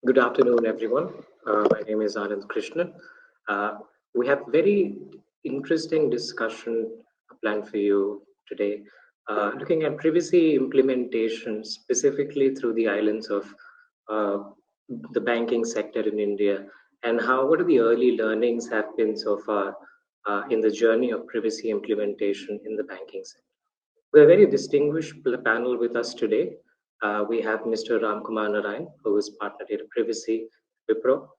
Good afternoon, everyone. My name is Anand Krishnan. We have very interesting discussion planned for you today, looking at privacy implementation specifically through the islands of uh, the banking sector in India, and what are the early learnings have been so far in the journey of privacy implementation in the banking sector. We have a very distinguished panel with us today. We have Mr. Ramkumar Narayan, who is partner data privacy Wipro.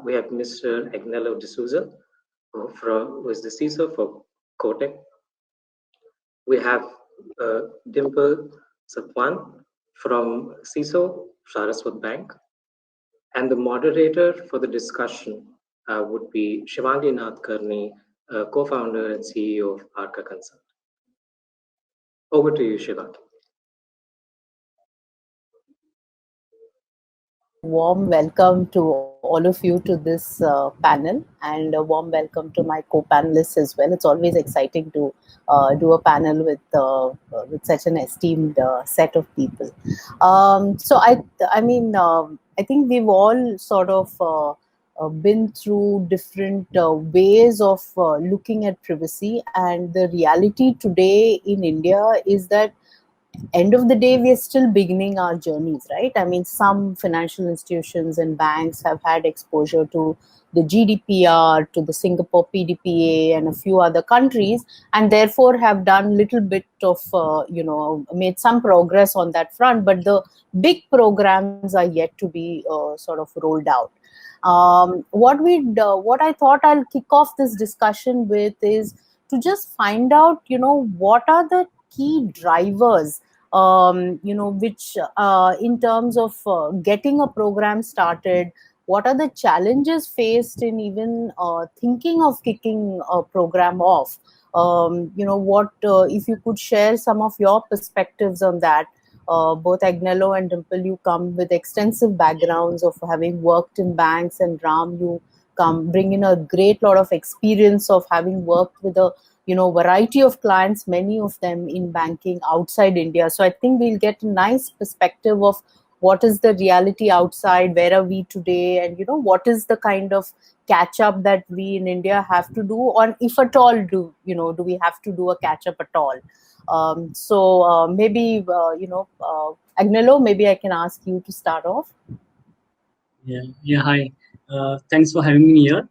We have Mr. Agnello D'Souza, who is the CISO for Kotak. We have Dimple Satwan from CISO, Saraswat Bank. And the moderator for the discussion would be Shivangi Nath Karni, co-founder and CEO of Arca Consult. Over to you, Shivangi. Warm welcome to all of you to this panel, and a warm welcome to my co-panelists as well. It's always exciting to do a panel with such an esteemed set of people. I think we've all sort of been through different ways of looking at privacy, and the reality today in India is that end of the day we are still beginning our journeys, right? I mean, some financial institutions and banks have had exposure to the GDPR, to the Singapore PDPA and a few other countries, and therefore have done little bit of made some progress on that front, but the big programs are yet to be sort of rolled out. What I thought I'll kick off this discussion with is to just find out, what are the key drivers, which in terms of getting a program started, what are the challenges faced in even thinking of kicking a program off? What if you could share some of your perspectives on that? Both Agnello and Dimple, you come with extensive backgrounds of having worked in banks, and Ram, you bring in a great lot of experience of having worked with a variety of clients, many of them in banking outside India. So I think we'll get a nice perspective of what is the reality outside, where are we today, and what is the kind of catch up that we in India have to do, or if at all do we have to do a catch up at all? Maybe Agnello, maybe I can ask you to start off. Hi. Thanks for having me here.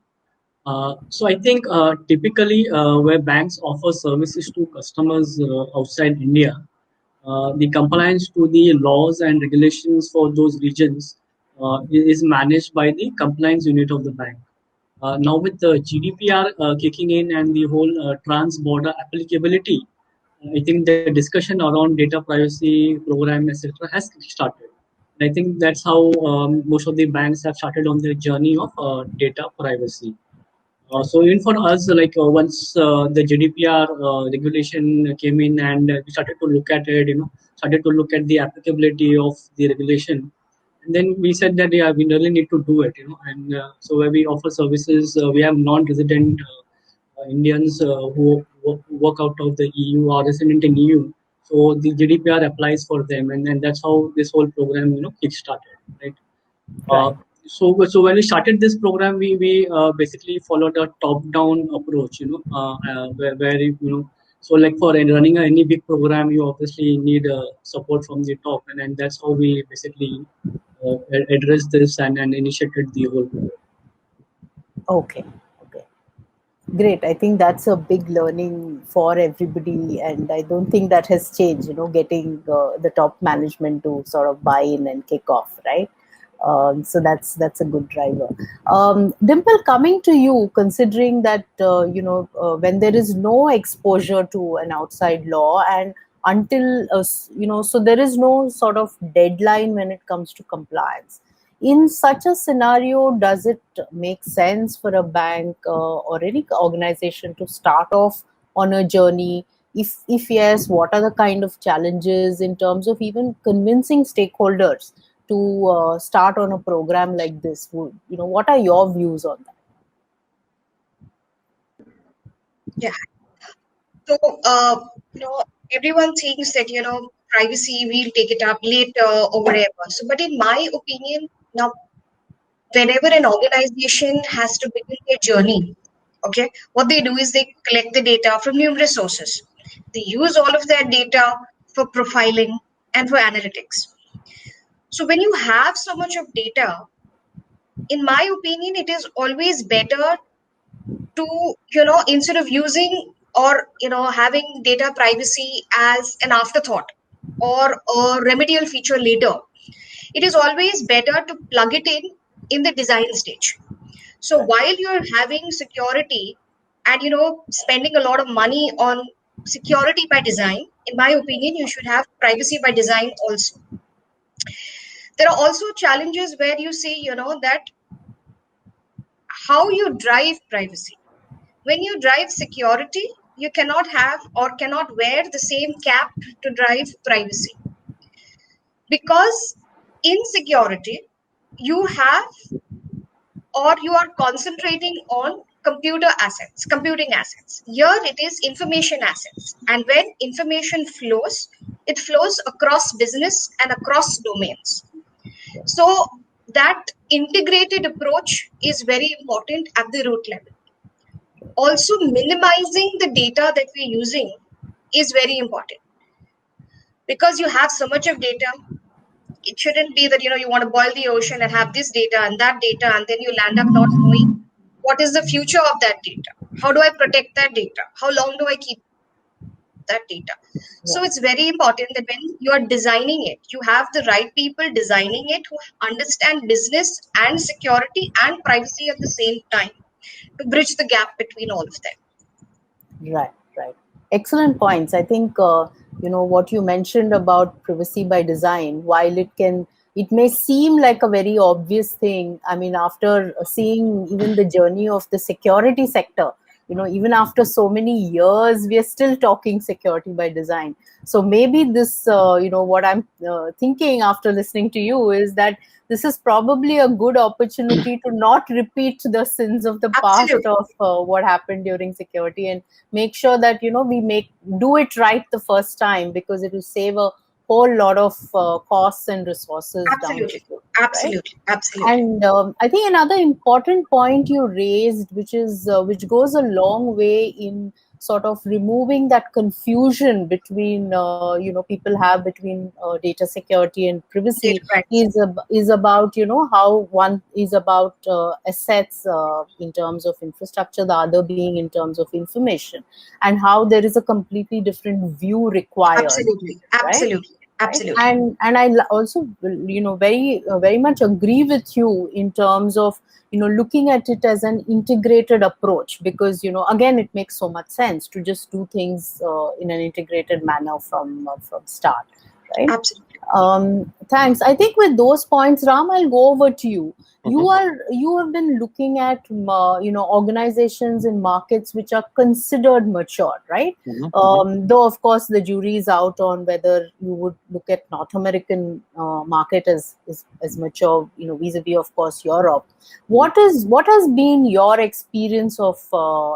So I think typically where banks offer services to customers outside India, the compliance to the laws and regulations for those regions is managed by the compliance unit of the bank. Now with the GDPR kicking in and the whole trans-border applicability, I think the discussion around data privacy program, etc., has started. I think that's how most of the banks have started on their journey of data privacy. So even for us, like once the GDPR regulation came in and we started to look at it, started to look at the applicability of the regulation, and then we said that we really need to do it, and so where we offer services, we have non-resident Indians who work out of the EU or resident in EU. So the GDPR applies for them, and then that's how this whole program, kick-started, right? Right. So when we started this program, we basically followed a top-down approach, so like for running any big program, you obviously need support from the top, and that's how we basically addressed this and initiated the whole program. Okay. Great. I think that's a big learning for everybody, and I don't think that has changed. Getting the top management to sort of buy in and kick off, right? So that's a good driver. Dimple, coming to you, considering that when there is no exposure to an outside law, and until so there is no sort of deadline when it comes to compliance. In such a scenario, does it make sense for a bank or any organization to start off on a journey? If yes, what are the kind of challenges in terms of even convincing stakeholders to start on a program like this? What are your views on that? Yeah. So, everyone thinks that, privacy, we'll take it up later or whatever. So, but in my opinion, Now, whenever an organization has to begin their journey, okay, what they do is they collect the data from numerous sources. They use all of that data for profiling and for analytics. So when you have so much of data, in my opinion, it is always better to, instead of using or, having data privacy as an afterthought or a remedial feature later, it is always better to plug it in the design stage. So while you're having security and, spending a lot of money on security by design, in my opinion, you should have privacy by design also. There are also challenges where you see, that how you drive privacy. When you drive security, you cannot have or cannot wear the same cap to drive privacy. Because in security, you have or you are concentrating on computing assets. Here it is information assets. And when information flows, it flows across business and across domains. So that integrated approach is very important at the root level. Also, minimizing the data that we're using is very important, because you have so much of data. It shouldn't be that you want to boil the ocean and have this data and that data, and then you land up not knowing what is the future of that data. How do I protect that data? How long do I keep that data? So it's very important that when you are designing it, you have the right people designing it who understand business and security and privacy at the same time, to bridge the gap between all of them. Right, right. Excellent points. I think what you mentioned about privacy by design, while it may seem like a very obvious thing. I mean, after seeing even the journey of the security sector, even after so many years, we are still talking security by design. So maybe this, what I'm thinking after listening to you is that this is probably a good opportunity to not repeat the sins of the past Absolutely. of what happened during security, and make sure that we do it right the first time, because it will save a whole lot of costs and resources down the Absolutely. road, right? Absolutely. Absolutely. And I think another important point you raised, which goes a long way in sort of removing that confusion between people have between data security and privacy, Data privacy. is about how one is about assets in terms of infrastructure, the other being in terms of information, and how there is a completely different view required. Absolutely. Right? Absolutely. Right? Absolutely. And I also very much agree with you in terms of looking at it as an integrated approach, because again, it makes so much sense to just do things in an integrated manner from start, right? Absolutely. Thanks. I think with those points, Ram, I'll go over to you. You have been looking at organizations in markets which are considered mature, right? Though of course the jury is out on whether you would look at North American market as mature, vis-a-vis of course Europe. What has been your experience of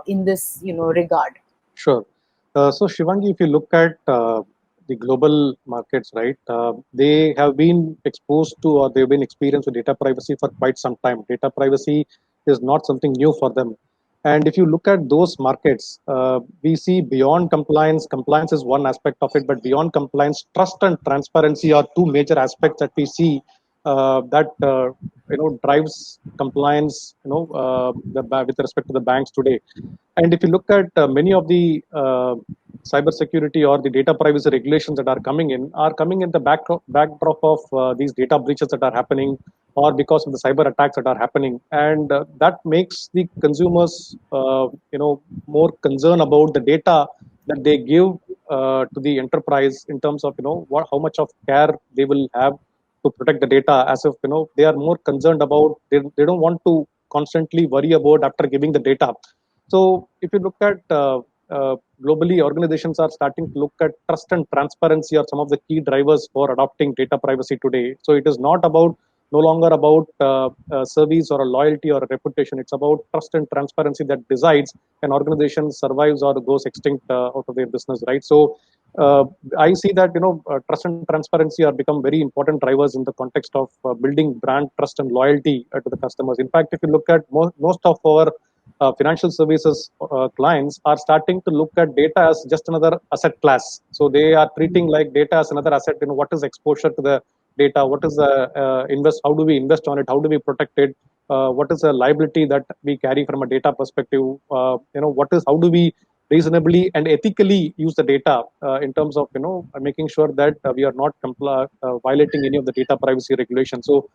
in this regard? Sure. So Shivangi, if you look at the global markets, right, they have been exposed to, or they've been experienced with data privacy for quite some time. Data privacy is not something new for them. And if you look at those markets, we see beyond compliance, compliance is one aspect of it, but beyond compliance, trust and transparency are two major aspects that we see that drives compliance, with respect to the banks today. And if you look at many of the cybersecurity or the data privacy regulations that are coming in the backdrop of these data breaches that are happening, or because of the cyber attacks that are happening, and that makes the consumers, more concerned about the data that they give to the enterprise, in terms of how much of care they will have to protect the data, as if they are more concerned about, they don't want to constantly worry about after giving the data. So if you look at globally, organizations are starting to look at trust and transparency are some of the key drivers for adopting data privacy today. So it is no longer about service or a loyalty or a reputation. It's about trust and transparency that decides an organization survives or goes extinct out of their business, right? So I see that trust and transparency are become very important drivers in the context of building brand trust and loyalty to the customers. In fact, if you look at most of our financial services clients are starting to look at data as just another asset class. So they are treating like data as another asset. What is exposure to the data? What is the invest? How do we invest on it? How do we protect it? What is the liability that we carry from a data perspective? What is how do we reasonably and ethically use the data in terms of making sure that we are not violating any of the data privacy regulations. So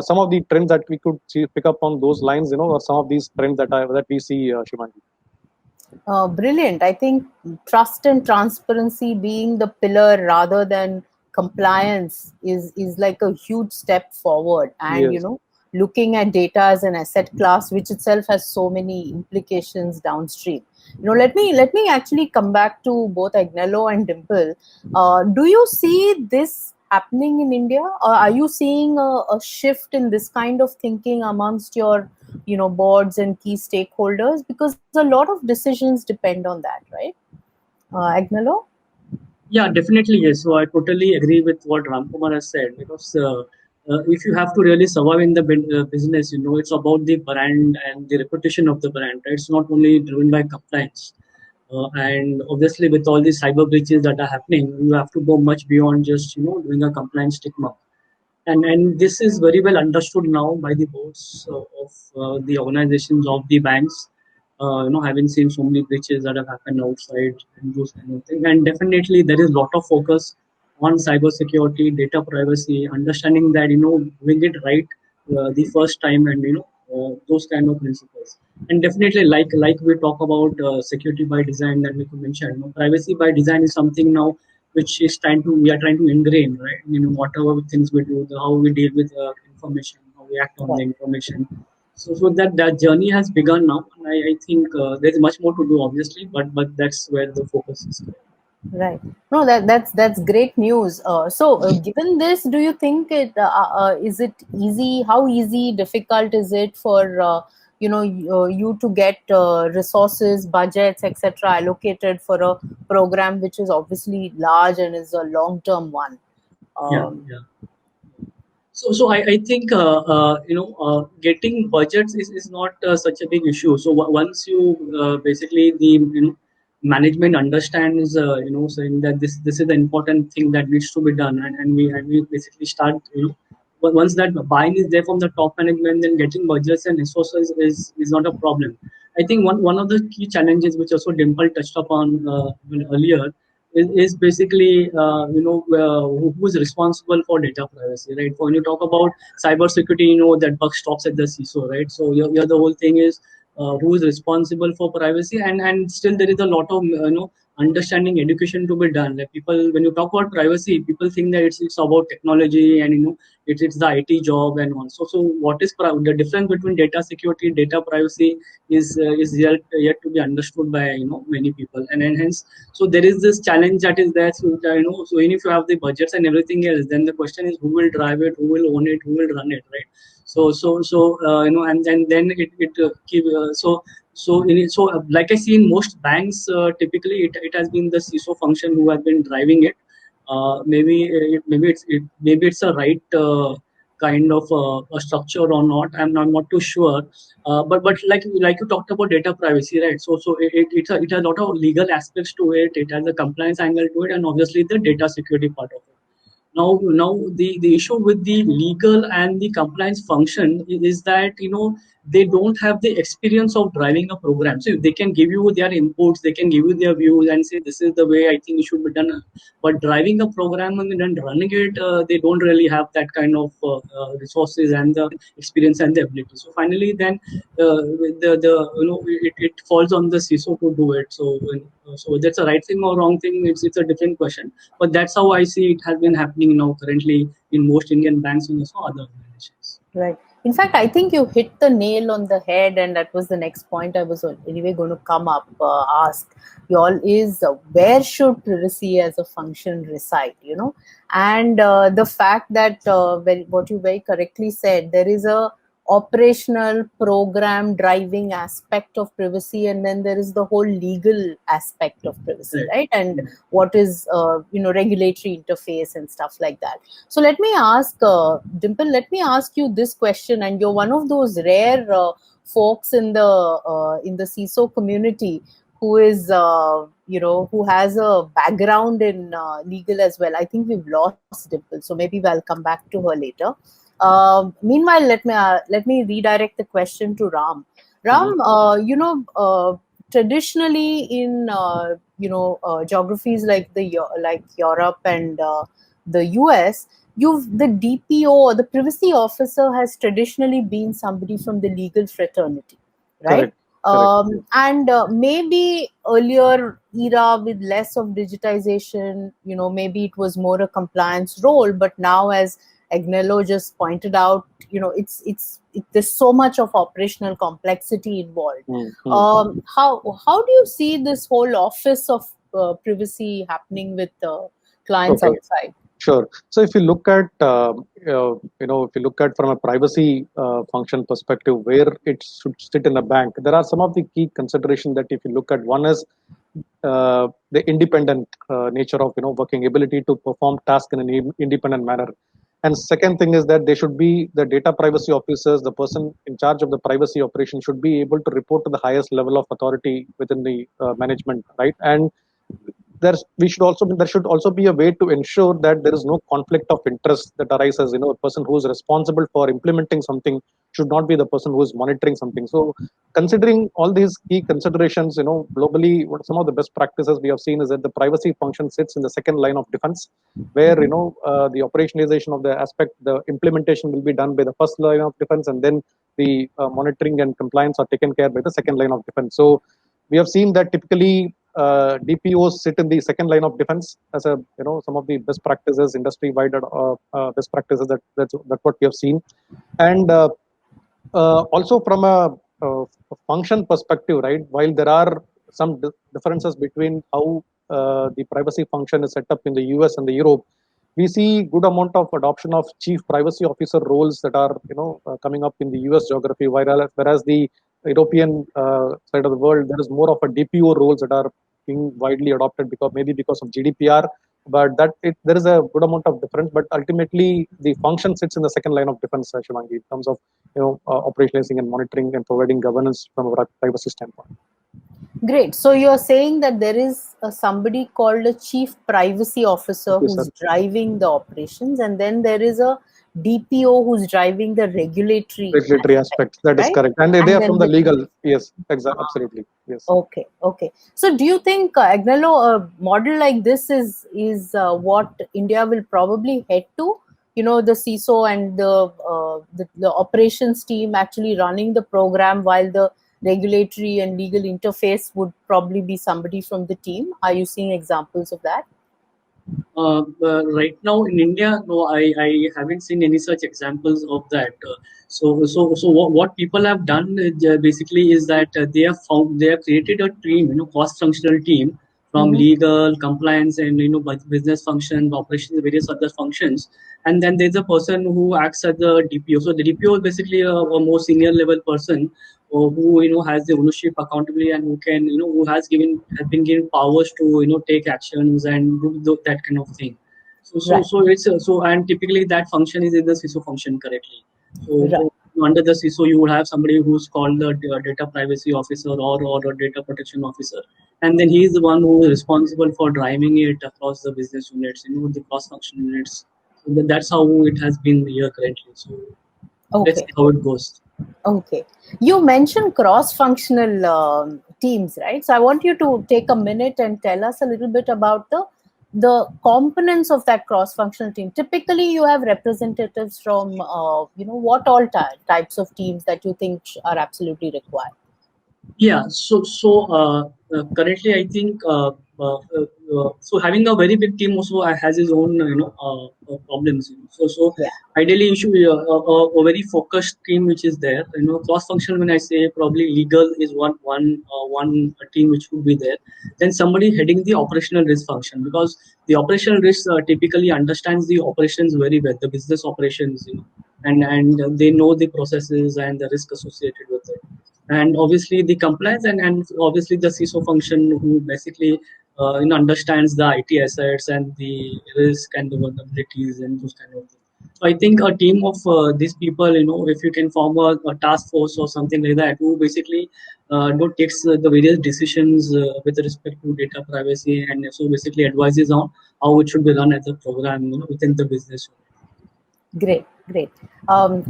some of the trends that we could pick up on those lines, or some of these trends that we see, Shivangi. Brilliant. I think trust and transparency being the pillar rather than compliance is like a huge step forward. And Yes. looking at data as an asset class, which itself has so many implications downstream. Let me actually come back to both Agnello and Dimple. Do you see this happening in India, or are you seeing a shift in this kind of thinking amongst your boards and key stakeholders, because a lot of decisions depend on that, right? Agnello? Yeah, definitely yes. So I totally agree with what Ramkumar has said, because if you have to really survive in the business, it's about the brand and the reputation of the brand. Right? It's not only driven by compliance. And obviously, with all these cyber breaches that are happening, you have to go much beyond just doing a compliance tick mark. And this is very well understood now by the boards of the organizations of the banks. Having seen so many breaches that have happened outside and those kind of things. And definitely, there is a lot of focus on cybersecurity, data privacy, understanding that doing it right the first time, and those kind of principles. And definitely, like we talk about security by design that we could mention, privacy by design is something now which is we are trying to ingrain, right? Whatever things we do, how we deal with information, how we act on the information. So that journey has begun now, and I think there's much more to do, obviously, but that's where the focus is. Right. No, that's great news. So, given this, do you think is it easy? How easy, difficult is it for you to get resources, budgets, etc., allocated for a program which is obviously large and is a long-term one? Yeah. So I think getting budgets is not such a big issue. So once you basically the management understands saying that this is the important thing that needs to be done, and we basically start but once that buying is there from the top management, then getting budgets and resources is not a problem. I think one of the key challenges which also Dimple touched upon earlier is basically who is responsible for data privacy, right? When you talk about cyber security, that buck stops at the CISO, right? So here the whole thing is who is responsible for privacy, and still there is a lot of understanding education to be done. Like people, when you talk about privacy, people think that it's about technology, and it's the IT job and all. So what is the difference between data security, data privacy is yet to be understood by many people, and hence so there is this challenge that is there. So so even if you have the budgets and everything else, then the question is who will drive it, who will own it, who will run it, right? And then like I see in most banks, typically it has been the CISO function who have been driving it. Maybe it's a right kind of a structure or not. I'm not too sure. But like you talked about data privacy, right? So it has a lot of legal aspects to it. It has a compliance angle to it, and obviously the data security part of it. Now the issue with the legal and the compliance function is that they don't have the experience of driving a program. So they can give you their inputs, they can give you their views and say this is the way I think it should be done. But driving a program and then running it, they don't really have that kind of resources and the experience and the ability. So finally, then it falls on the CISO to do it. So that's a right thing or wrong thing. It's a different question. But that's how I see it has been happening now currently in most Indian banks and also other organizations. Right. In fact, I think you hit the nail on the head, and that was the next point I was anyway going to come up, ask you all is where should privacy as a function reside, and the fact that what you very correctly said, there is a operational program driving aspect of privacy, and then there is the whole legal aspect of privacy, right? And what is regulatory interface and stuff like that. So let me ask Dimple, let me ask you this question, and you're one of those rare folks in the CISO community who is who has a background in legal as well. I think we've lost Dimple, so maybe I'll come back to her later. Meanwhile, let me redirect the question to Ram. Ram, traditionally in geographies like Europe and the US, the DPO, the privacy officer, has traditionally been somebody from the legal fraternity, right? Correct. And maybe earlier era with less of digitization, maybe it was more a compliance role, but now, as Agnello just pointed out, there's so much of operational complexity involved. How do you see this whole office of privacy happening with clients outside? Sure. So if you look at from a privacy function perspective, where it should sit in a bank, there are some of the key considerations that if you look at. One is the independent nature of working ability to perform tasks in an independent manner. And second thing is that they should be the data privacy officers, the person in charge of the privacy operation should be able to report to the highest level of authority within the management, right? And there should also be a way to ensure that there is no conflict of interest that arises. A person who is responsible for implementing something should not be the person who is monitoring something. So considering all these key considerations, globally, some of the best practices we have seen is that the privacy function sits in the second line of defense, where the operationalization of the aspect, the implementation will be done by the first line of defense, and then the monitoring and compliance are taken care by the second line of defense. So we have seen that typically DPOs sit in the second line of defense as some of the best practices, industry-wide best practices. That's what we have seen. And also from a function perspective, right? While there are some differences between how the privacy function is set up in the US and the Europe, we see good amount of adoption of chief privacy officer roles that are coming up in the US geography, whereas the European side of the world, there is more of a DPO roles that are being widely adopted because of GDPR, but there is a good amount of difference. But ultimately, the function sits in the second line of defense, Shivangi, in terms of operationalizing and monitoring and providing governance from a privacy standpoint. Great. So you're saying that there is somebody called a chief privacy officer who's driving the operations, and then there is a DPO who's driving the regulatory aspects. That is correct. And they are from the legal. Yes, exactly. Absolutely. Yes. Okay. So do you think, Agnello, a model like this is what India will probably head to? The CISO and the operations team actually running the program, while the regulatory and legal interface would probably be somebody from the team. Are you seeing examples of that? Right now in India, no, I haven't seen any such examples of that. So what people have done basically is that they have created a team, cross-functional team from legal, compliance, and business functions, operations, various other functions, and then there's a person who acts as the DPO. So the DPO is basically a more senior level person who has the ownership, accountability, and who has been given powers to take actions and do that kind of thing. So and typically that function is in the CISO function correctly. So under the CISO, you would have somebody who's called the data privacy officer or a data protection officer, and then he is the one who is responsible for driving it across the business units, the cross-function units. So that's how it has been here currently. So let's see how it goes. Okay. You mentioned cross-functional teams, right? So I want you to take a minute and tell us a little bit about the components of that cross-functional team. Typically, you have representatives from, what all types of teams that you think are absolutely required? Yeah. So currently, I think so having a very big team also has its own problems. So ideally, you should be a very focused team which is there. Cross-functional. When I say probably legal is one team which would be there. Then somebody heading the operational risk function, because the operational risk typically understands the operations very well, the business operations. and they know the processes and the risk associated with it. And obviously the compliance and obviously the CISO function, who basically understands the IT assets and the risk and the vulnerabilities and those kind of things. So I think a team of these people, if you can form a task force or something like that, who basically takes the various decisions with respect to data privacy, and so basically advises on how it should be run as a program, within the business. Great, great.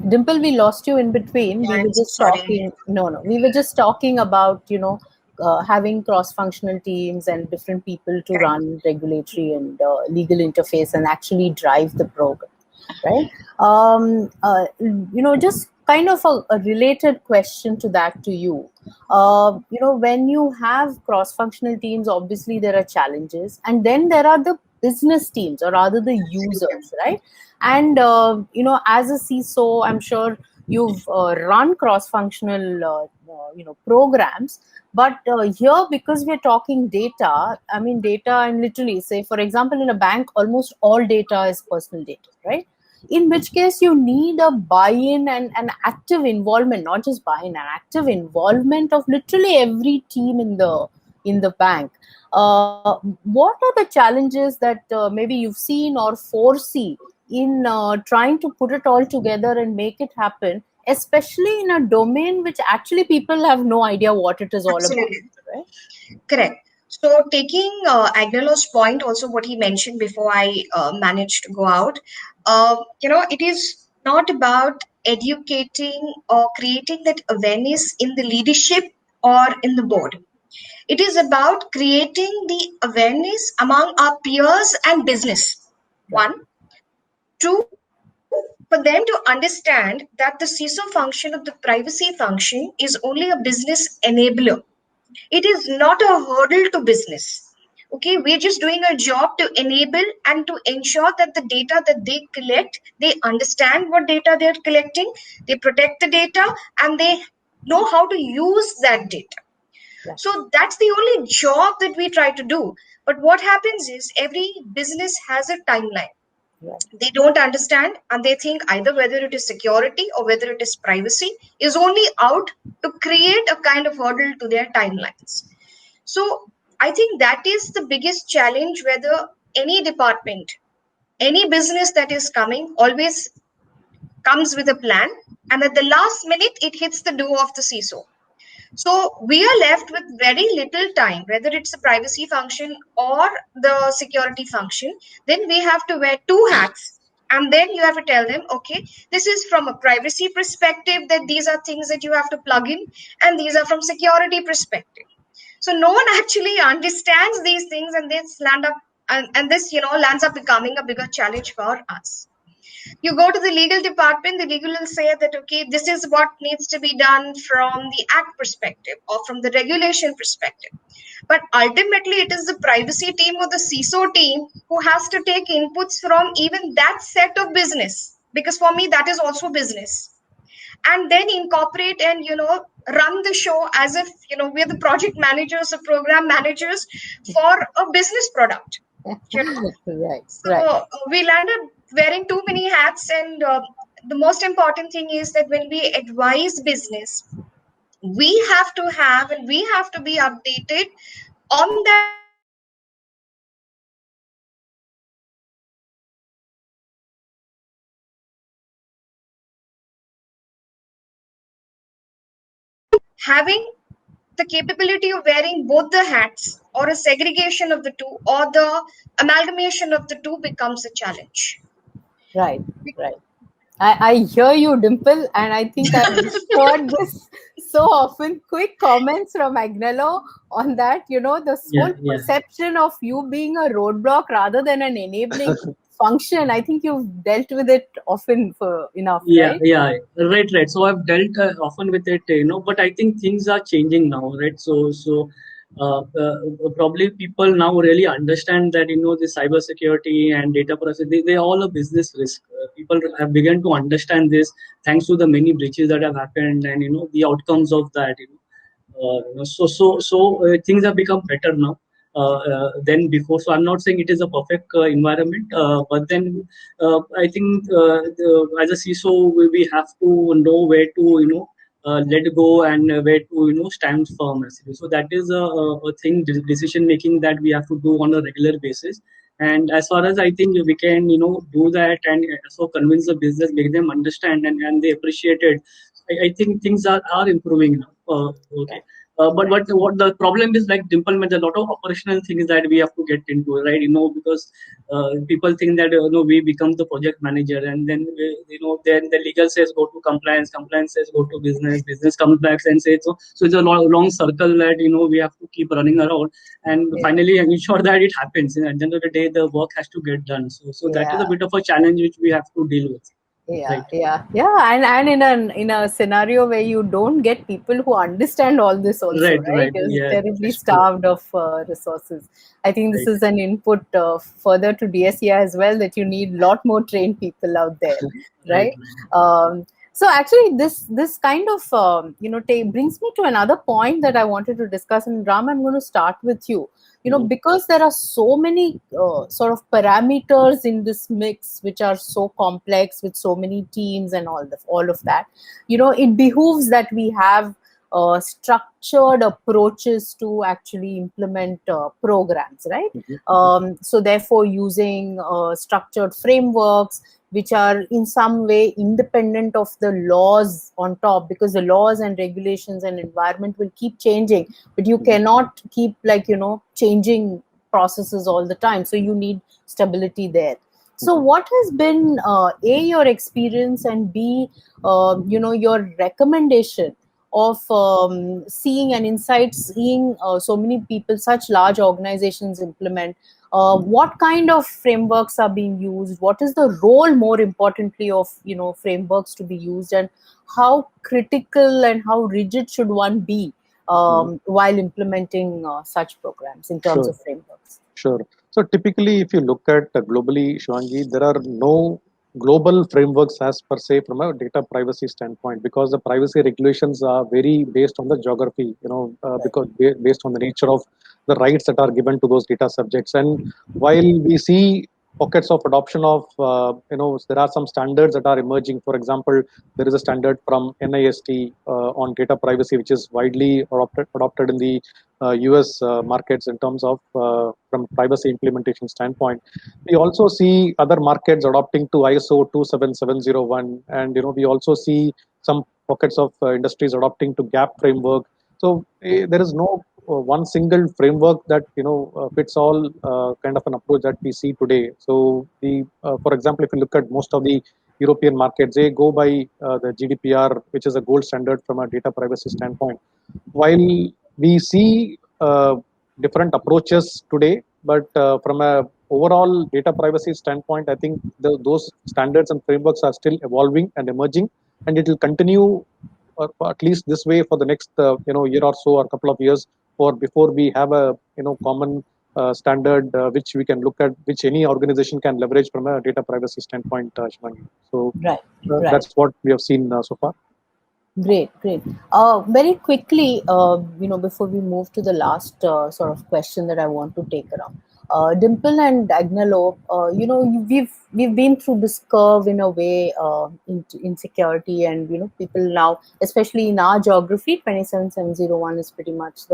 Dimple, we lost you in between. We were just Sorry. talking. No, we were just talking about having cross-functional teams and different people to run regulatory and legal interface and actually drive the program, right? Just kind of a related question to that to you. When you have cross-functional teams, obviously there are challenges, and then there are the business teams, or rather the users, right? And as a CISO, I'm sure you've run cross-functional programs, but here, because we're talking data, I mean data, and literally, say for example, in a bank, almost all data is personal data, right? In which case you need a buy-in and an active involvement, not just buy-in, an active involvement of literally every team in the bank. What are the challenges that maybe you've seen or foresee in trying to put it all together and make it happen, especially in a domain which actually people have no idea what it is all about, right? Correct. So taking Agnelo's point, also what he mentioned before I managed to go out, it is not about educating or creating that awareness in the leadership or in the board. It is about creating the awareness among our peers and business. One. Two, for them to understand that the CISO function of the privacy function is only a business enabler. It is not a hurdle to business. Okay, we're just doing a job to enable and to ensure that the data that they collect, they understand what data they're collecting, they protect the data, and they know how to use that data. So that's the only job that we try to do. But what happens is every business has a timeline. They don't understand, and they think either whether it is security or whether it is privacy is only out to create a kind of hurdle to their timelines. So I think that is the biggest challenge, whether any department, any business that is coming always comes with a plan, and at the last minute it hits the door of the CISO. So we are left with very little time, whether it's the privacy function or the security function. Then we have to wear two hats, and then you have to tell them, okay, this is from a privacy perspective, that these are things that you have to plug in, and these are from security perspective. So no one actually understands these things, and this lands up becoming a bigger challenge for us. You go to the legal department, the legal will say that, okay, this is what needs to be done from the act perspective or from the regulation perspective. But ultimately, it is the privacy team or the CISO team who has to take inputs from even that set of business. Because for me, that is also business. And then incorporate and, run the show as if, we're the project managers or program managers for a business product. Right. So we landed wearing too many hats, and the most important thing is that when we advise business, we have to have and we have to be updated on that having the capability of wearing both the hats, or a segregation of the two, or the amalgamation of the two becomes a challenge. Right. I hear you, Dimple, and I think I've heard this so often. Quick comments from Agnello on that. The whole perception of you being a roadblock rather than an enabling function. I think you've dealt with it often enough. Right? Right. So I've dealt often with it, but I think things are changing now, right? So probably people now really understand that the cybersecurity and data processing, they all a business risk. People have begun to understand this thanks to the many breaches that have happened, and the outcomes of that. So things have become better now. than before. So I'm not saying it is a perfect environment, but then I think as a CISO, we have to know where to let go and where to stand firm. So that is a thing, decision making that we have to do on a regular basis. And as far as I think we can do that and so convince the business, make them understand and they appreciate it. I think things are improving now. Okay. But what the problem is, like Dimple mentioned, a lot of operational things that we have to get into, right? Because people think that we become the project manager, and then then the legal says go to compliance, compliance says go to business, business comes back and says so. So it's a long circle that we have to keep running around, and finally ensure that it happens. And at the end of the day, the work has to get done. So that is a bit of a challenge which we have to deal with. Yeah, right. And in a scenario where you don't get people who understand all this also, right? You're terribly starved of resources. I think this is an input further to DSEI as well, that you need a lot more trained people out there, right? So actually, this kind of brings me to another point that I wanted to discuss. And Ram, I'm going to start with you. Because there are so many sort of parameters in this mix, which are so complex with so many teams and all of that, it behooves that we have structured approaches to actually implement programs, right? So therefore, using structured frameworks, which are in some way independent of the laws on top, because the laws and regulations and environment will keep changing, but you cannot keep changing processes all the time. So you need stability there. So what has been A, your experience, and B, your recommendation of seeing so many people, such large organizations implement? What kind of frameworks are being used? What is the role, more importantly, of frameworks to be used, and how critical and how rigid should one be while implementing such programs in terms of frameworks? Sure. So typically, if you look at globally, Shivangi, there are no global frameworks as per se from a data privacy standpoint, because the privacy regulations are very based on the geography, because based on the nature of the rights that are given to those data subjects. And while we see pockets of adoption of, there are some standards that are emerging. For example, there is a standard from NIST on data privacy, which is widely adopted in the US markets in terms of from privacy implementation standpoint. We also see other markets adopting to ISO 27701, and we also see some pockets of industries adopting to GAP framework. So there is no one single framework that fits all kind of an approach that we see today. So for example, if you look at most of the European markets, they go by the GDPR, which is a gold standard from a data privacy standpoint. While we see different approaches today, but from a overall data privacy standpoint, I think those standards and frameworks are still evolving and emerging, and it will continue at least this way for the next year or so, or a couple of years, before we have a common standard which we can look at, which any organization can leverage from a data privacy standpoint, Shivangi. So that's what we have seen so far. Great. Very quickly, before we move to the last sort of question that I want to take around, Dimple and Agnolo, we've been through this curve in a way in security, and people now, especially in our geography, 27701 is pretty much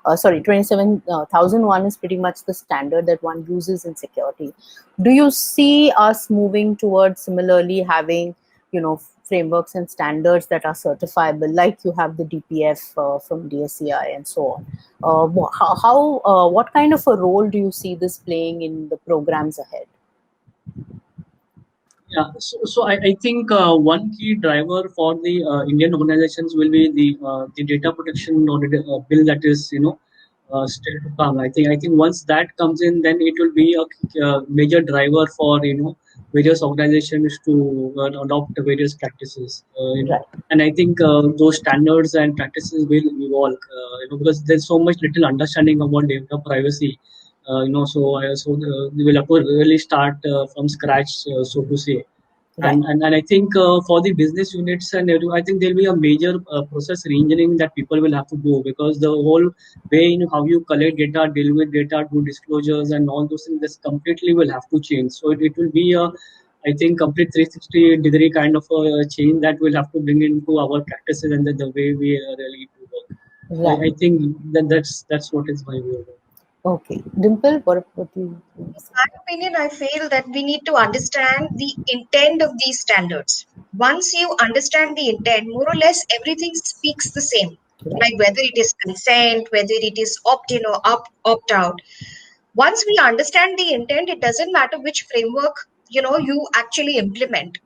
27001 is pretty much the standard that one uses in security. Do you see us moving towards similarly having frameworks and standards that are certifiable, like you have the DPF from DSEI and so on? What kind of a role do you see this playing in the programs ahead? Yeah, so I think one key driver for the Indian organizations will be the data protection bill that is still to come. I think once that comes in, then it will be a major driver for various organizations to adopt various practices. And I think those standards and practices will evolve because there's so much little understanding about data privacy. So they will have to really start from scratch, so to say. And I think for the business units and I think there'll be a major process reengineering that people will have to do, because the whole way in how you collect data, deal with data, do disclosures and all those things, this completely will have to change. So it will be a, I think, complete 360-degree kind of a change that we'll have to bring into our practices and the way we really do work. Right. I think that's what is my view. Okay. Dimple, what do you In my opinion, I feel that we need to understand the intent of these standards. Once you understand the intent, more or less everything speaks the same. Right. Like whether it is consent, whether it is opt in or opt out. Once we understand the intent, it doesn't matter which framework you actually implement.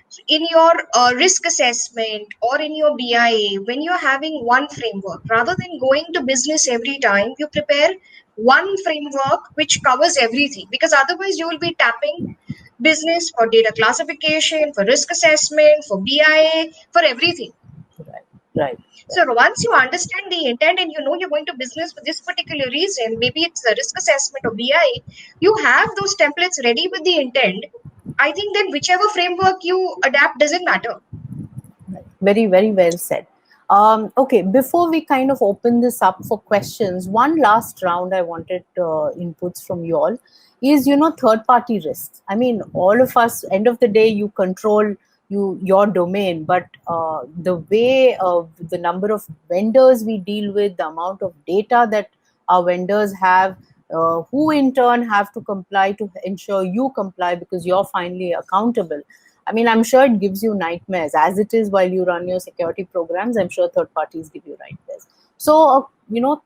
So in your risk assessment or in your BIA, when you're having one framework, rather than going to business every time, you prepare one framework which covers everything, because otherwise you will be tapping business for data classification, for risk assessment, for BIA, for everything. Right. Right. So once you understand the intent and you know you're going to business for this particular reason, maybe it's a risk assessment or BI, you have those templates ready with the intent. I think then whichever framework you adapt doesn't matter. Very, very well said. Okay, before we kind of open this up for questions, one last round I wanted inputs from you all is, third party risks. I mean, all of us, end of the day, you control your domain, but the way the number of vendors we deal with, the amount of data that our vendors have, who in turn have to comply to ensure you comply because you're finally accountable. I mean, I'm sure it gives you nightmares as it is while you run your security programs. I'm sure third parties give you nightmares. So,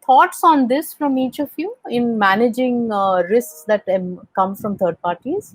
thoughts on this from each of you in managing risks that come from third parties?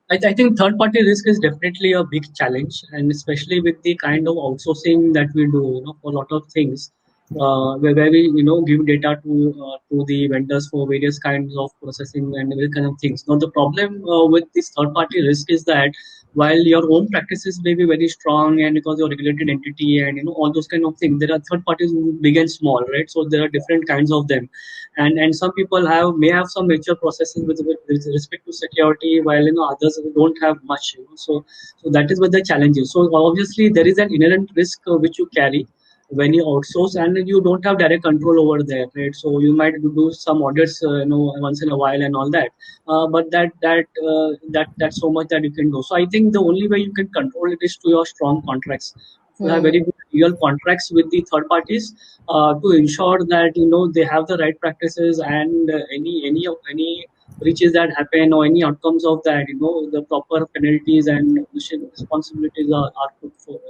I think third-party risk is definitely a big challenge, and especially with the kind of outsourcing that we do, for a lot of things, where we, give data to the vendors for various kinds of processing and every kind of things. Now, the problem with this third-party risk is that while your own practices may be very strong and because you're a regulated entity and all those kind of things, there are third parties big and small, right? So there are different kinds of them, and some people may have some mature processes with respect to security, while others don't have much. So that is what the challenge is. So obviously there is an inherent risk which you carry when you outsource, and you don't have direct control over there, right? So you might do some audits once in a while and all that, but that's so much that you can do. So I think the only way you can control it is to your strong contracts. You have very good real contracts with the third parties to ensure that they have the right practices, and any breaches that happen or any outcomes of that, the proper penalties and responsibilities are put for.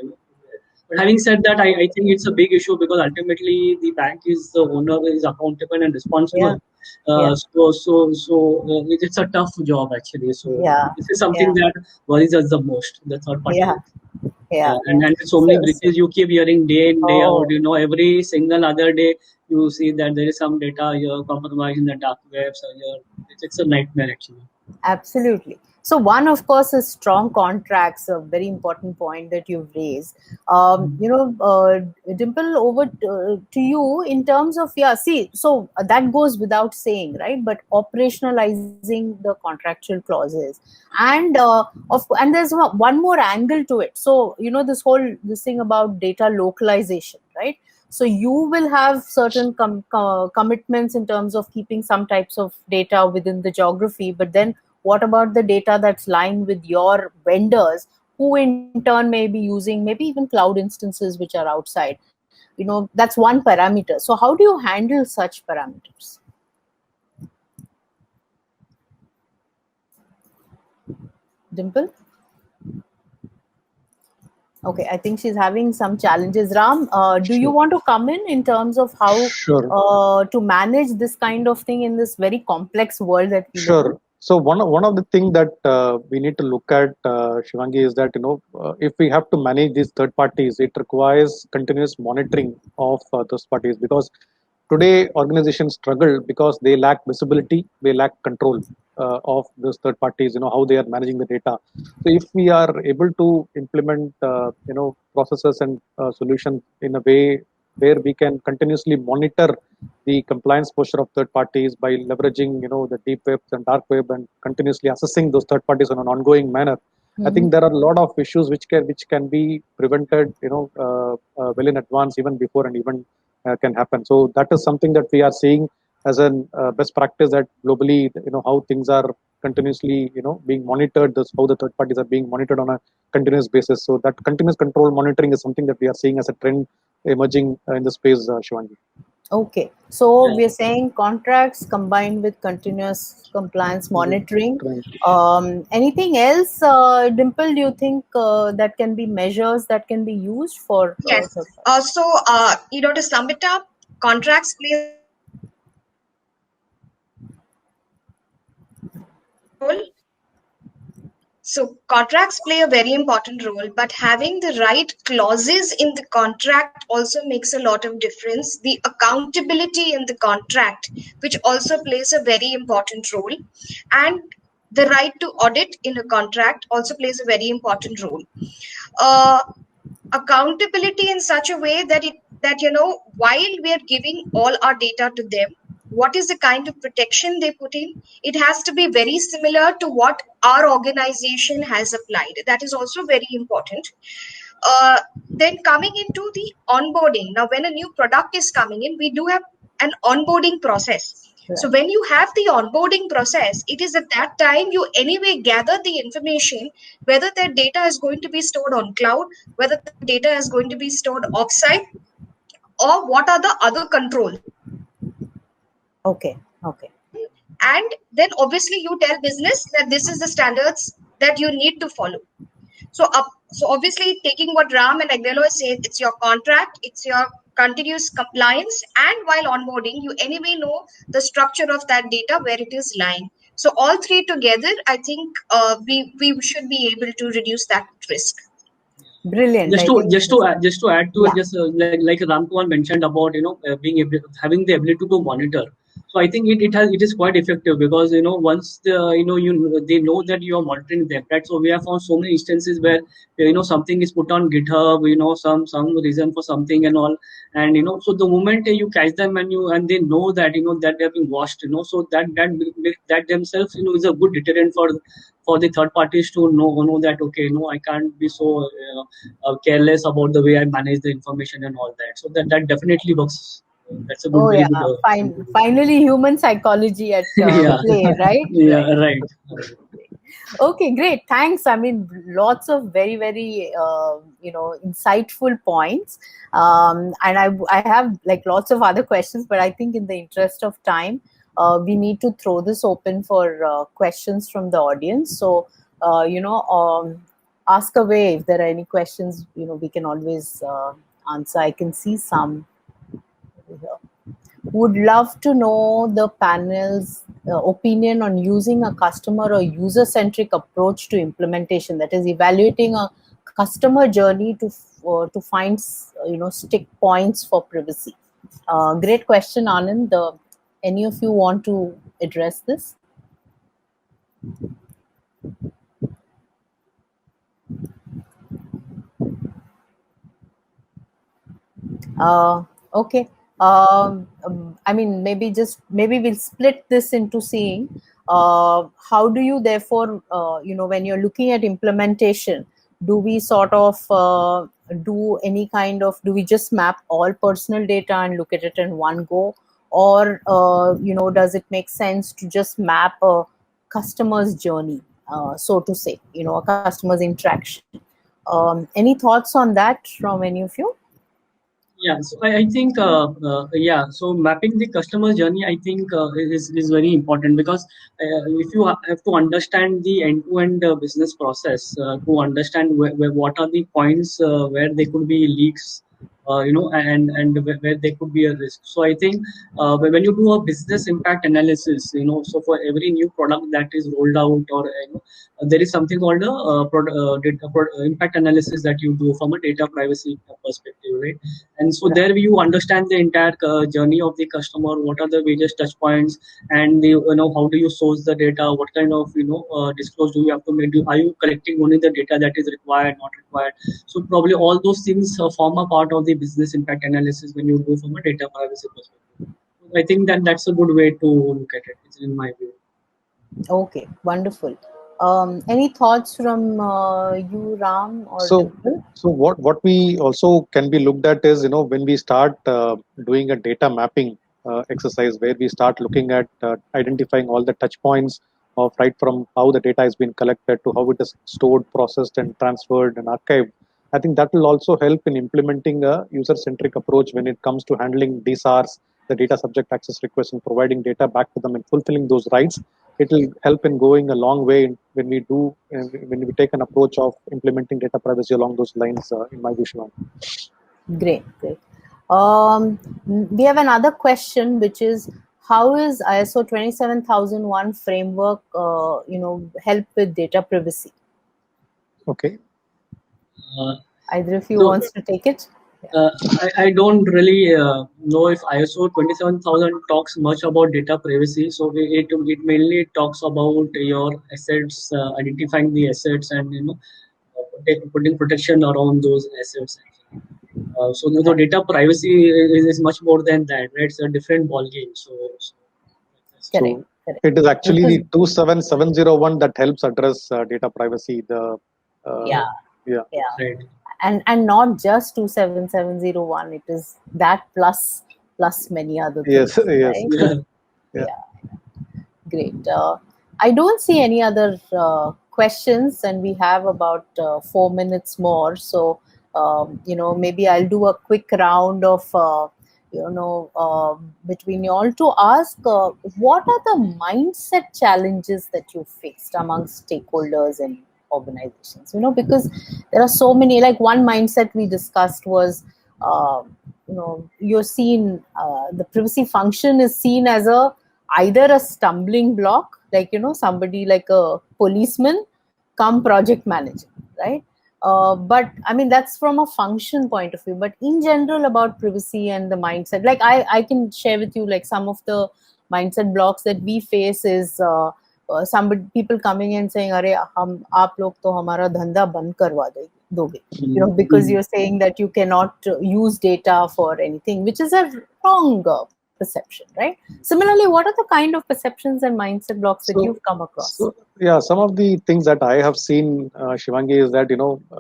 But having said that, I think it's a big issue because ultimately the bank is the owner, is accountable and responsible. It's a tough job actually. So this is something that worries us the most, the third party. And so many breaches you keep hearing day in, day out. Every single other day you see that there is some data you're compromised in the dark web. So it's a nightmare actually. Absolutely. So one, of course, is strong contracts, a very important point that you've raised. Dimple, over to you in terms of, so that goes without saying, right? But operationalizing the contractual clauses. And and there's one more angle to it. So, this thing about data localization, right? So you will have certain commitments in terms of keeping some types of data within the geography, but then what about the data that's lying with your vendors, who in turn may be using maybe even cloud instances which are outside? That's one parameter. So how do you handle such parameters? Dimple? Okay, I think she's having some challenges. Ram, do you want to come in terms of how to manage this kind of thing in this very complex world that we live in? So one of the things that we need to look at, Shivangi, is that if we have to manage these third parties, it requires continuous monitoring of those parties, because today organizations struggle because they lack visibility, they lack control of those third parties. How they are managing the data. So if we are able to implement processes and solutions in a way where we can continuously monitor the compliance posture of third parties by leveraging the deep web and dark web and continuously assessing those third parties on an ongoing manner, I think there are a lot of issues which can be prevented, well in advance, even before an event can happen. So that is something that we are seeing as a best practice, that globally, how things are continuously, being monitored. This how the third parties are being monitored on a continuous basis. So that continuous control monitoring is something that we are seeing as a trend emerging in the space, Shivangi. Okay, so we're saying contracts combined with continuous compliance monitoring. Anything else, Dimple, do you think that can be measures that can be used for? Yes. So, to sum it up, contracts play a role. So contracts play a very important role, but having the right clauses in the contract also makes a lot of difference. The accountability in the contract, which also plays a very important role, and the right to audit in a contract also plays a very important role. Accountability in such a way that while we are giving all our data to them, what is the kind of protection they put in? It has to be very similar to what our organization has applied. That is also very important. Then coming into the onboarding. Now, when a new product is coming in, we do have an onboarding process. So when you have the onboarding process, it is at that time you anyway gather the information, whether that data is going to be stored on cloud, whether the data is going to be stored offsite, or what are the other controls. Okay. And then obviously you tell business that this is the standards that you need to follow. So obviously taking what Ram and Agnello said, it's your contract, it's your continuous compliance, and while onboarding, you anyway know the structure of that data, where it is lying. So all three together, I think we should be able to reduce that risk. Brilliant. Just to add to it, just like Ramkumar mentioned about having the ability to monitor. So I think it is quite effective, because once they know that you are monitoring them, right? So we have found so many instances where something is put on GitHub, some reason for something and all, and so the moment you catch them and they know that that they have been watched, so that themselves is a good deterrent for the third parties to know that, okay, I can't be so careless about the way I manage the information and all that. So that definitely works. That's a good, very good. Finally, human psychology at play, right? Yeah, right. Okay, great. Thanks. I mean, lots of very, very, insightful points. And I have like lots of other questions, but I think in the interest of time, we need to throw this open for questions from the audience. So, ask away if there are any questions. We can always answer. I can see some here. Would love to know the panel's opinion on using a customer or user-centric approach to implementation, that is evaluating a customer journey to find stick points for privacy. Great question, Anand. Any of you want to address this? Okay. I mean, maybe we'll split this into seeing how do you therefore, when you're looking at implementation, do we sort of do any kind of, do we just map all personal data and look at it in one go? Or, does it make sense to just map a customer's journey, so to say, a customer's interaction? Any thoughts on that from any of you? Yeah, so I think so mapping the customer journey, I think is very important, because if you have to understand the end-to-end business process, to understand what are the points where there could be leaks, and where there could be a risk. So I think when you do a business impact analysis, so for every new product that is rolled out, or there is something called a impact analysis that you do from a data privacy perspective, right? And so there you understand the entire journey of the customer, what are the various touch points, and how do you source the data, what kind of disclose do you have to make, are you collecting only the data that is required, not required. So probably all those things form a part of the business impact analysis when you go from a data privacy perspective. I think that's a good way to look at it, in my view. Okay, wonderful. Any thoughts from you, Ram or So, Dimple? so what we also can be looked at is, when we start doing a data mapping exercise, where we start looking at identifying all the touch points of right from how the data has been collected to how it is stored, processed, and transferred and archived. I think that will also help in implementing a user-centric approach when it comes to handling DSARs, the data subject access requests, and providing data back to them and fulfilling those rights. It will help in going a long way when we do when we take an approach of implementing data privacy along those lines. In my view, Great, great. We have another question, which is, how is ISO 27001 framework, help with data privacy? okay. Either of you So, wants to take it? I don't really know if ISO 27000 talks much about data privacy. So it mainly talks about your assets, identifying the assets, and putting protection around those assets. So the data privacy is much more than that, right? It's a different ball game. Correct, So correct. it is actually Which is, the 27701 that helps address data privacy. yeah, Yeah. yeah. Right. And not just 27701, it is that plus many other things, Yes. Yes. right? Yeah. Yeah. Great. I don't see any other questions, and we have about 4 minutes more. So, maybe I'll do a quick round of, between you all to ask what are the mindset challenges that you faced amongst stakeholders and organizations? Because there are so many, like one mindset we discussed was, you're seen, the privacy function is seen as either a stumbling block, like somebody like a policeman come project manager, right? But I mean, that's from a function point of view. But in general, about privacy and the mindset, like I can share with you, like some of the mindset blocks that we face is somebody, people coming and saying, "Arey, aap log to hamara dhanda band karwa doge," because you're saying that you cannot use data for anything, which is a wrong perception, right? Similarly, what are the kind of perceptions and mindset blocks that you've come across? Yeah, some of the things that I have seen, Shivangi, is that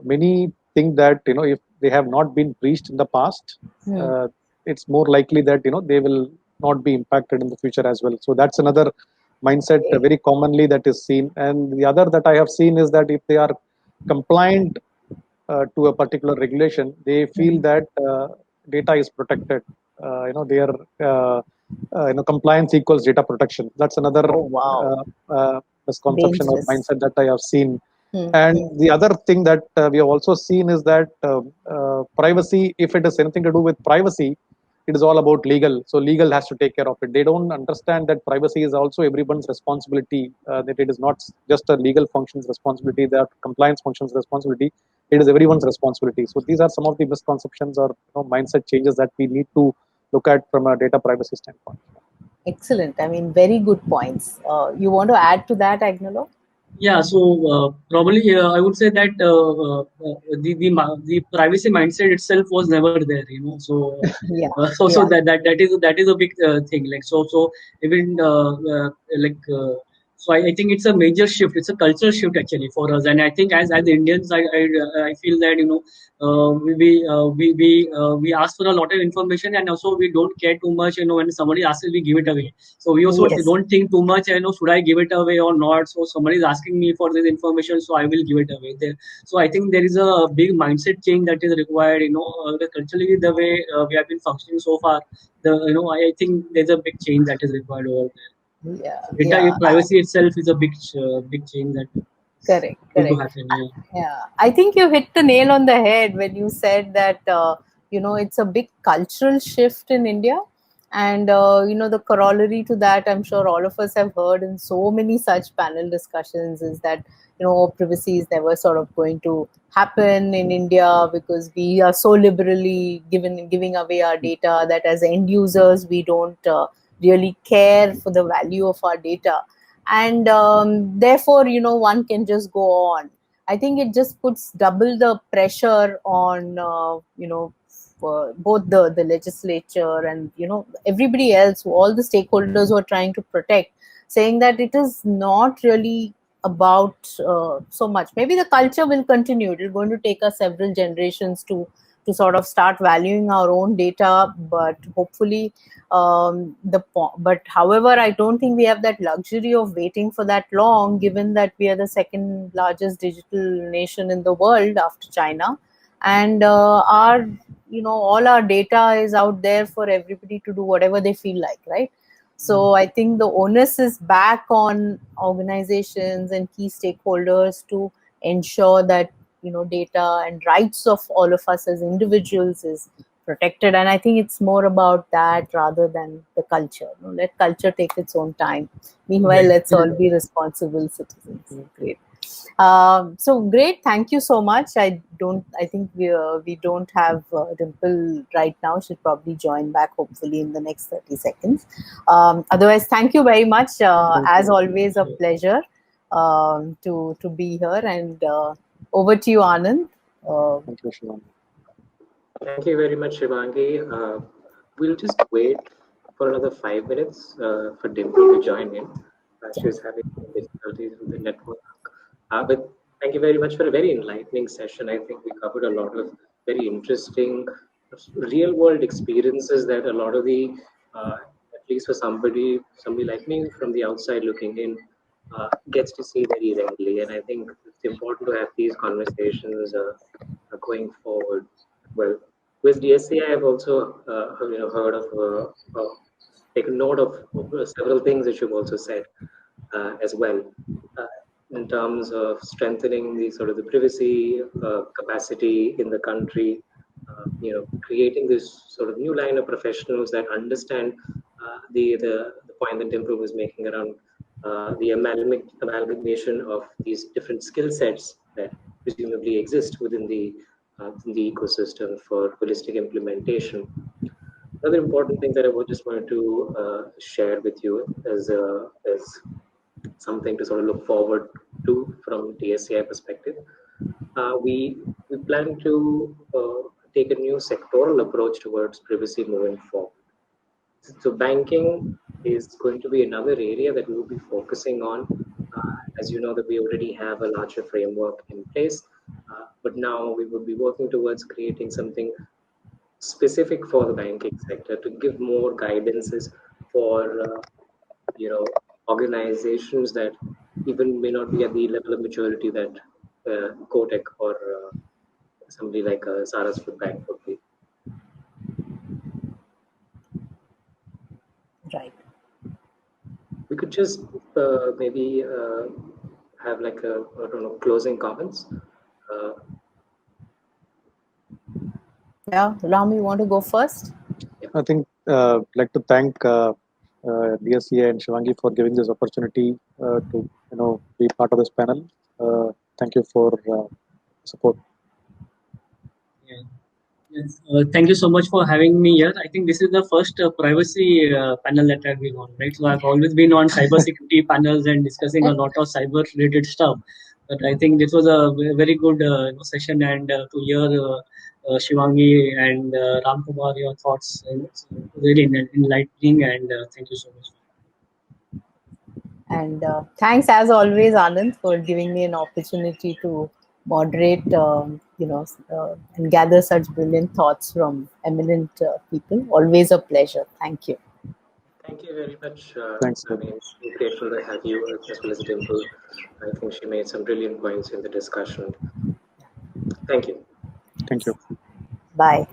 many think that if they have not been breached in the past, it's more likely that they will not be impacted in the future as well. So that's another mindset very commonly that is seen. And the other that I have seen is that if they are compliant to a particular regulation, they feel that data is protected. Their compliance equals data protection. That's another Oh, wow. misconception or Dangerous. mindset that I have seen. And the other thing that we have also seen is that privacy, if it has anything to do with privacy, it is all about legal. So legal has to take care of it. They don't understand that privacy is also everyone's responsibility, that it is not just a legal function's responsibility, that compliance function's responsibility. It is everyone's responsibility. So these are some of the misconceptions or mindset changes that we need to look at from a data privacy standpoint. Excellent. I mean, very good points. You want to add to that, Agnolo? Yeah, so probably I would say that the privacy mindset itself was never there, So Yeah. that is a big thing. Like so even so I think it's a major shift. It's a cultural shift actually for us, and I think as Indians, I feel that we ask for a lot of information, and also we don't care too much. When somebody asks, we give it away. So we also Yes. don't think too much. Should I give it away or not? So somebody is asking me for this information, so I will give it away. So I think there is a big mindset change that is required. Culturally the way we have been functioning so far, I think there's a big change that is required over there. Yeah. So data privacy itself is a big change that Correct. going to happen. Yeah. I think you hit the nail on the head when you said that it's a big cultural shift in India. And the corollary to that, I'm sure all of us have heard in so many such panel discussions, is that privacy is never sort of going to happen in India because we are so liberally giving away our data that as end users we don't really care for the value of our data, and therefore one can just go on. I think it just puts double the pressure on both the legislature and everybody else, all the stakeholders who are trying to protect, saying that it is not really about so much. Maybe the culture will continue. It's going to take us several generations to sort of start valuing our own data, but hopefully but however, I don't think we have that luxury of waiting for that long, given that we are the second largest digital nation in the world after China, and our all our data is out there for everybody to do whatever they feel like, right? So I think the onus is back on organizations and key stakeholders to ensure that data and rights of all of us as individuals is protected. And I think it's more about that rather than the culture. Let culture take its own time. Meanwhile, let's all be responsible citizens. Great. So great. Thank you so much. I think we don't have Dimple right now. She'll probably join back hopefully in the next 30 seconds. Otherwise, thank you very much. As always, a pleasure to be here. And over to you, Anand. Thank you, Shivangi. Thank you very much, Shivangi. We'll just wait for another 5 minutes for Dimple to join in. She was having difficulties with the network. But thank you very much for a very enlightening session. I think we covered a lot of very interesting real world experiences that a lot of the, at least for somebody like me from the outside looking in, gets to see very regularly. And I think it's important to have these conversations going forward. Well, with DSCI, I've also heard of, taken note of several things that you've also said as well. In terms of strengthening the sort of the privacy capacity in the country, creating this sort of new line of professionals that understand the point that Dimple was making around the amalgamation of these different skill sets that presumably exist within the ecosystem for holistic implementation. Another important thing that I just wanted to share with you as something to sort of look forward to from DSCI perspective. We plan to take a new sectoral approach towards privacy moving forward. So banking is going to be another area that we will be focusing on. As you know, that we already have a larger framework in place, but now we would be working towards creating something specific for the banking sector to give more guidances for organizations that even may not be at the level of maturity that Kotak or somebody like Saraswat Bank would be. Right. We could just maybe have like closing comments. Yeah, Ram, you want to go first? I think like to thank DSCI and Shivangi for giving this opportunity to be part of this panel. Thank you for support. Yes, thank you so much for having me here. I think this is the first privacy panel that I've been on, right? So I've always been on cybersecurity panels and discussing a lot of cyber-related stuff. But I think this was a very good session, and to hear Shivangi and Ram Kumar, your thoughts, it's really enlightening, and thank you so much. And thanks as always, Anand, for giving me an opportunity to moderate, and gather such brilliant thoughts from eminent people. Always a pleasure. Thank you. Thank you very much. Thanks. I mean, we're grateful to have you as well as Dimple. I think she made some brilliant points in the discussion. Thank you. Thank you. Bye.